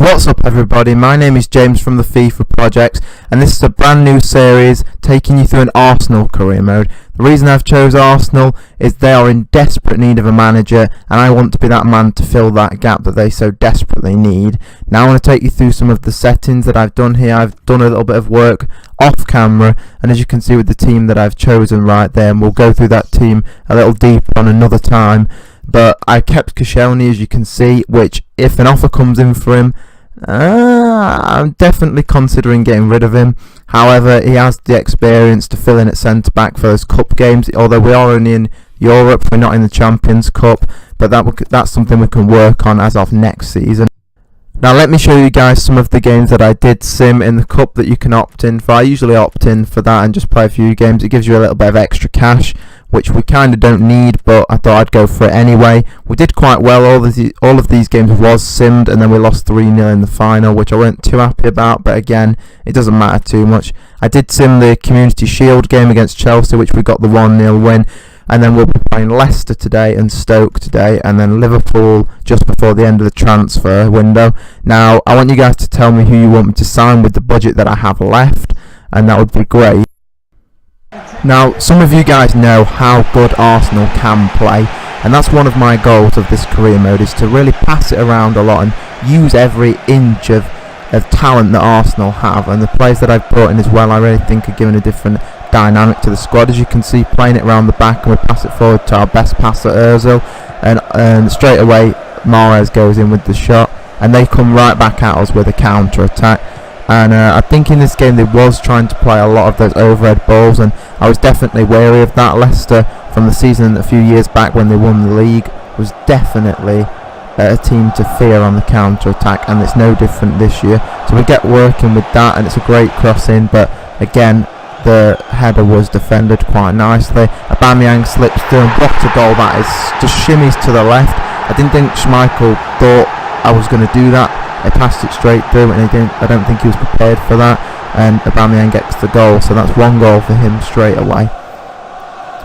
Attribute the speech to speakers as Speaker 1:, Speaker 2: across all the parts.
Speaker 1: What's up everybody, my name is James from the Fifa projects, and this is a brand new series taking you through an Arsenal career mode. The reason I've chose Arsenal is they are in desperate need of a manager, and I want to be that man to fill that gap that they so desperately need. Now I want to take you through some of the settings that I've done here. I've done a little bit of work off camera, and as you can see with the team that I've chosen right there, and we'll go through that team a little deeper on another time. But I kept Koscielny, as you can see, which if an offer comes in for him, I'm definitely considering getting rid of him. However, he has the experience to fill in at centre back for those cup games, although we are only in Europe, we're not in the Champions Cup, but that's something we can work on as of next season. Now let me show you guys some of the games that I did sim in the cup that you can opt in for. I usually opt in for that and just play a few games. It gives you a little bit of extra cash, which we kind of don't need, but I thought I'd go for it anyway. We did quite well. All of these games was simmed, and then we lost 3-0 in the final, which I weren't too happy about, but again, it doesn't matter too much. I did sim the Community Shield game against Chelsea, which we got the 1-0 win, and then we'll be playing Leicester today and Stoke today, and then Liverpool just before the end of the transfer window. Now, I want you guys to tell me who you want me to sign with the budget that I have left, and that would be great. Now, some of you guys know how good Arsenal can play, and that's one of my goals of this career mode, is to really pass it around a lot and use every inch of talent that Arsenal have, and the players that I've brought in as well I really think are giving a different dynamic to the squad. As you can see, playing it around the back, and we pass it forward to our best passer Ozil, and straight away Mahrez goes in with the shot, and they come right back at us with a counter attack. And I think in this game they was trying to play a lot of those overhead balls, and I was definitely wary of that. Leicester from the season a few years back when they won the league was definitely a team to fear on the counter attack, and it's no different this year. So we get working with that, and it's a great cross in, but again the header was defended quite nicely. Aubameyang slips through, and what a goal that is. Just shimmies to the left. I didn't think Schmeichel thought I was going to do that. He passed it straight through, and I don't think he was prepared for that, and Aubameyang gets the goal, so that's one goal for him straight away.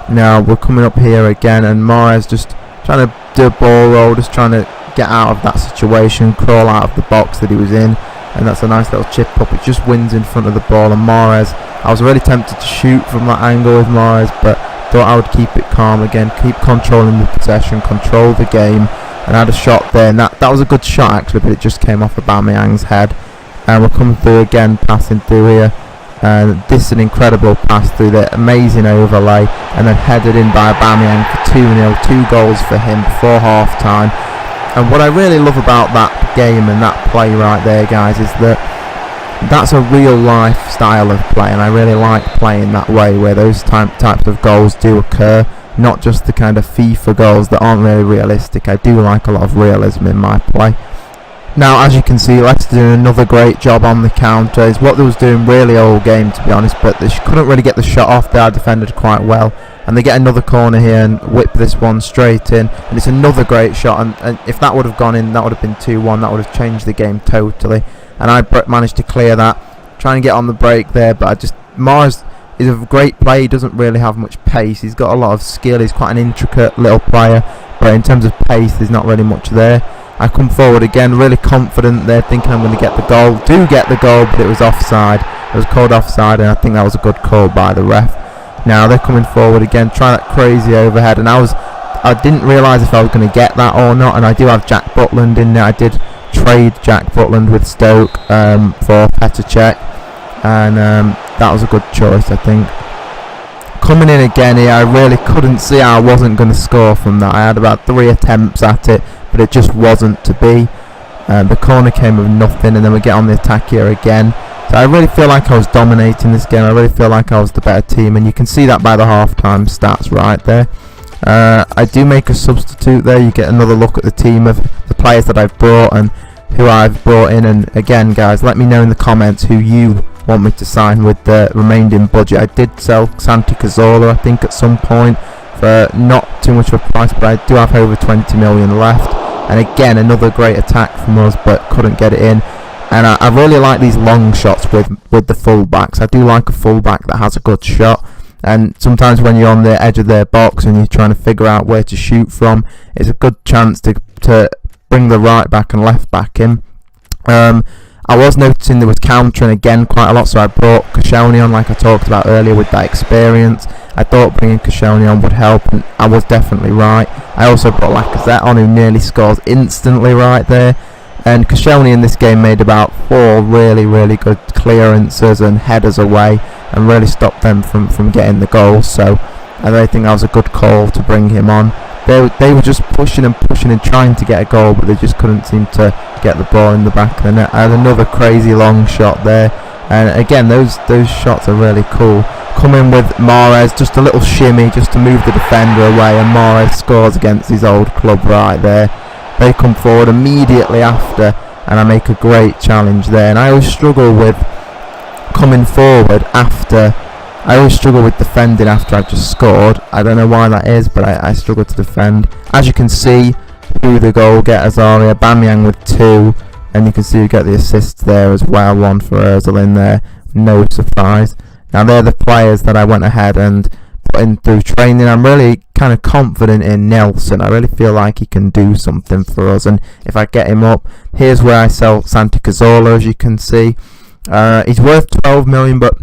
Speaker 1: Now we're coming up here again, and Mahrez just trying to do a ball roll, just trying to get out of that situation, crawl out of the box that he was in, and that's a nice little chip up. It just wins in front of the ball, and Mahrez, I was really tempted to shoot from that angle with Mahrez, but thought I would keep it calm again, keep controlling the possession, control the game, and I had a shot there, and that was a good shot actually, but it just came off Aubameyang's head. And we're coming through again, passing through here, and this is an incredible pass through there, amazing overlay, and then headed in by Aubameyang for 2-0, 2 goals for him before half time. And what I really love about that game and that play right there, guys, is that that's a real life style of play, and I really like playing that way, where those types of goals do occur, not just the kind of FIFA goals that aren't really realistic. I do like a lot of realism in my play. Now, as you can see, Leicester doing another great job on the counter. Is what they was doing really all game, to be honest, but they couldn't really get the shot off. They are defended quite well, and they get another corner here and whip this one straight in, and it's another great shot, and if that would have gone in, that would have been 2-1. That would have changed the game totally, and I managed to clear that, trying to get on the break there, but Mahrez is a great player. He doesn't really have much pace. He's got a lot of skill. He's quite an intricate little player, but in terms of pace, there's not really much there. I come forward again, really confident there, thinking I'm going to get the goal. Do get the goal, but it was offside. It was called offside, and I think that was a good call by the ref. Now they're coming forward again, trying that crazy overhead, and I didn't realise if I was going to get that or not, and I do have Jack Butland in there. I did trade Jack Butland with Stoke for Petr Cech, and that was a good choice, I think. Coming in again here, I really couldn't see how I wasn't going to score from that. I had about 3 attempts at it, but it just wasn't to be. The corner came of nothing, and then we get on the attack here again. So I really feel like I was dominating this game. I really feel like I was the better team, and you can see that by the half-time stats right there. I do make a substitute there. You get another look at the team of the players that I've brought and who I've brought in, and again, guys, let me know in the comments who you want me to sign with the remaining budget. I did sell Santi Cazorla, I think, at some point for not too much of a price, but I do have over 20 million left, and again another great attack from us, but couldn't get it in. And I really like these long shots with the fullbacks. I do like a fullback that has a good shot, and sometimes when you're on the edge of their box and you're trying to figure out where to shoot from, it's a good chance to bring the right back and left back in. I was noticing there was countering again quite a lot, so I brought Koscielny on, like I talked about earlier, with that experience. I thought bringing Koscielny on would help, and I was definitely right. I also brought Lacazette on, who nearly scores instantly right there. And Koscielny in this game made about 4 really, really good clearances and headers away, and really stopped them from getting the goals. So I really think that was a good call to bring him on. They were just pushing and trying to get a goal, but they just couldn't seem to get the ball in the back of the net. I had another crazy long shot there, and again those shots are really cool. Coming with Mahrez, just a little shimmy just to move the defender away, and Mahrez scores against his old club right there. They come forward immediately after, and I make a great challenge there. And I always struggle with coming forward after. I always struggle with defending after I've just scored. I don't know why that is, but I struggle to defend. As you can see, through the goal getters are Aubameyang with 2, and you can see you get the assist there as well, 1 for Ozil in there, no surprise. Now they're the players that I went ahead and put in through training. I'm really kind of confident in Nelson. I really feel like he can do something for us, and if I get him up, here's where I sell Santi Cazorla, as you can see. He's worth 12 million, but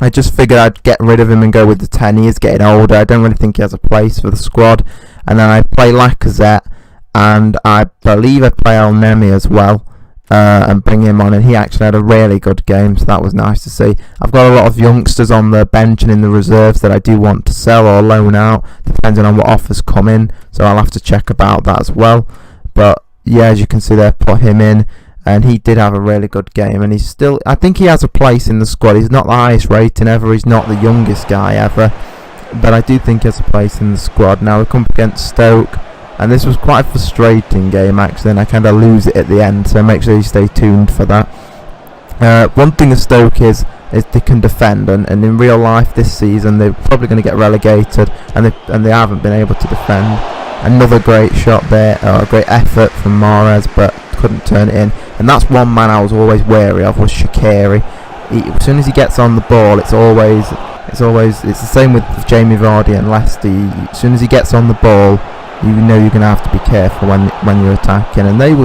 Speaker 1: I just figured I'd get rid of him and go with the 10. He is getting older. I don't really think he has a place for the squad. And then I play Lacazette, and I believe I play El Nemi as well, and bring him on. And he actually had a really good game, so that was nice to see. I've got a lot of youngsters on the bench and in the reserves that I do want to sell or loan out, depending on what offers come in. So I'll have to check about that as well. But yeah, as you can see there, put him in. And he did have a really good game, and he's still, I think he has a place in the squad. He's not the highest rating ever, he's not the youngest guy ever, but I do think he has a place in the squad. Now we come up against Stoke, and this was quite a frustrating game actually, and I kind of lose it at the end, so make sure you stay tuned for that. One thing of Stoke is they can defend, and in real life this season they're probably going to get relegated, and they haven't been able to defend. Another great shot there, a great effort from Mahrez, but couldn't turn it in. And that's one man I was always wary of, was Shaqiri. As soon as he gets on the ball, it's the same with Jamie Vardy and Leicester. As soon as he gets on the ball, you know you're going to have to be careful when you're attacking. And they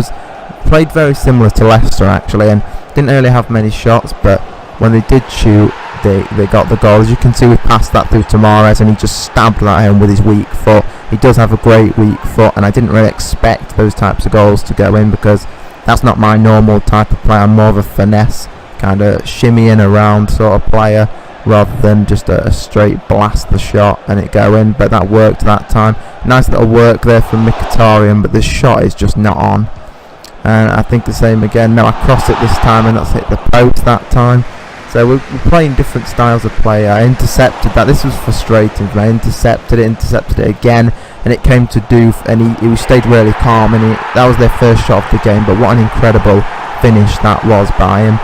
Speaker 1: played very similar to Leicester actually, and didn't really have many shots, but when they did shoot, they got the goal. As you can see, we passed that through to Mahrez, and he just stabbed that home with his weak foot. He does have a great weak foot, and I didn't really expect those types of goals to go in, because that's not my normal type of play. I'm more of a finesse, kind of shimmying around sort of player, rather than just a straight blast the shot and it go in. But that worked that time. Nice little work there from Mkhitaryan, but this shot is just not on. And I think the same again. No, I cross it this time, and that's hit the post that time. So we're playing different styles of play. I intercepted that. This was frustrating for me. I intercepted it again, and it came to Doof, and he stayed really calm, and that was their first shot of the game. But what an incredible finish that was by him.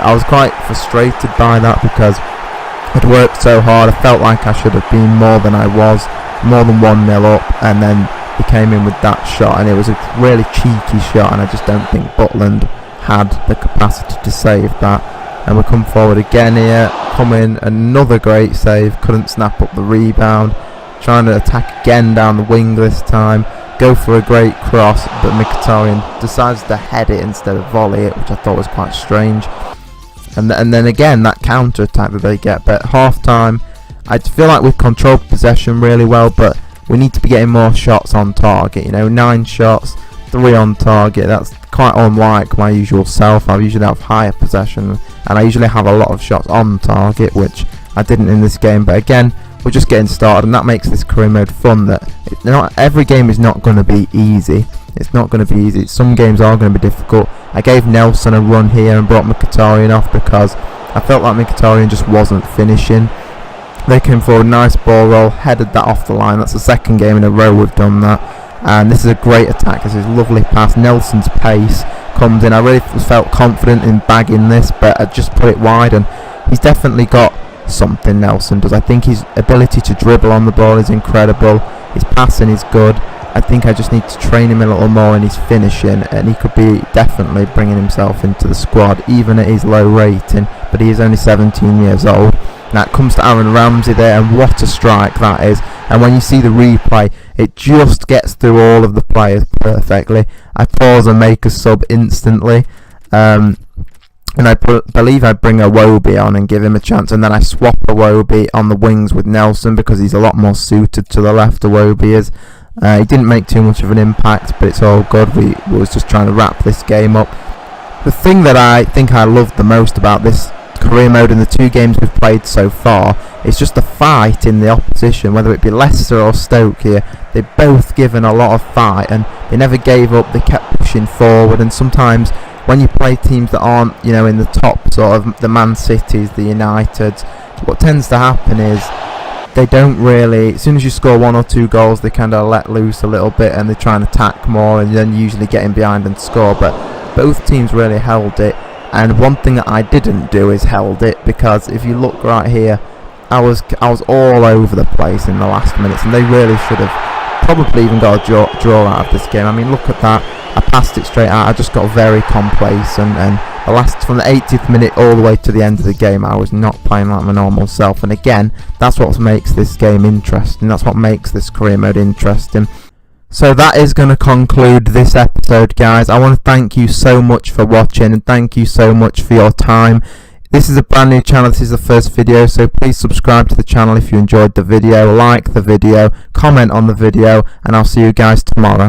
Speaker 1: I was quite frustrated by that, because I'd worked so hard. I felt like I should have been more than I was, more than 1-0 up, and then he came in with that shot, and it was a really cheeky shot, and I just don't think Butland had the capacity to save that. And we come forward again here, come in, another great save, couldn't snap up the rebound, trying to attack again down the wing this time, go for a great cross, but Mkhitaryan decides to head it instead of volley it, which I thought was quite strange. And then again, that counter attack that they get. But at half time, I feel like we've controlled possession really well, but we need to be getting more shots on target. 9 shots, 3 on target. That's quite unlike my usual self. I usually have higher possession, and I usually have a lot of shots on target, which I didn't in this game. But again, we're just getting started, and that makes this career mode fun. That every game is not going to be easy. It's not going to be easy. Some games are going to be difficult. I gave Nelson a run here and brought Mkhitaryan off, because I felt like Mkhitaryan just wasn't finishing. They came forward, nice ball roll, headed that off the line. That's the second game in a row we've done that. And this is a great attack. This is a lovely pass. Nelson's pace comes in. I really felt confident in bagging this, but I just put it wide, and he's definitely got something, Nelson does. I think his ability to dribble on the ball is incredible. His passing is good. I think I just need to train him a little more in his finishing, and he could be definitely bringing himself into the squad, even at his low rating, but he is only 17 years old. Now it comes to Aaron Ramsey there, and what a strike that is. And when you see the replay, it just gets through all of the players perfectly. I pause and make a sub instantly, And I believe I bring Iwobi on and give him a chance, and then I swap Iwobi on the wings with Nelson because he's a lot more suited to the left. Iwobi is. He didn't make too much of an impact, but it's all good. We was just trying to wrap this game up. The thing that I think I loved the most about this career mode in the 2 games we've played so far is just the fight in the opposition, whether it be Leicester or Stoke here. They've both given a lot of fight, and they never gave up. They kept pushing forward, and sometimes when you play teams that aren't, in the top sort of the Man Cities, the Uniteds, what tends to happen is they don't really, as soon as you score 1 or 2 goals, they kind of let loose a little bit and they try and attack more and then usually get in behind and score. But both teams really held it, and one thing that I didn't do is held it, because if you look right here, I was all over the place in the last minutes, and they really should have probably even got a draw out of this game. I mean, look at that. I passed it straight out. I just got very complacent, and from the 80th minute all the way to the end of the game, I was not playing like my normal self. And again, that's what makes this game interesting. That's what makes this career mode interesting. So that is going to conclude this episode, guys. I want to thank you so much for watching, and thank you so much for your time. This is a brand new channel. This is the first video, so please subscribe to the channel if you enjoyed the video, like the video, comment on the video, and I'll see you guys tomorrow.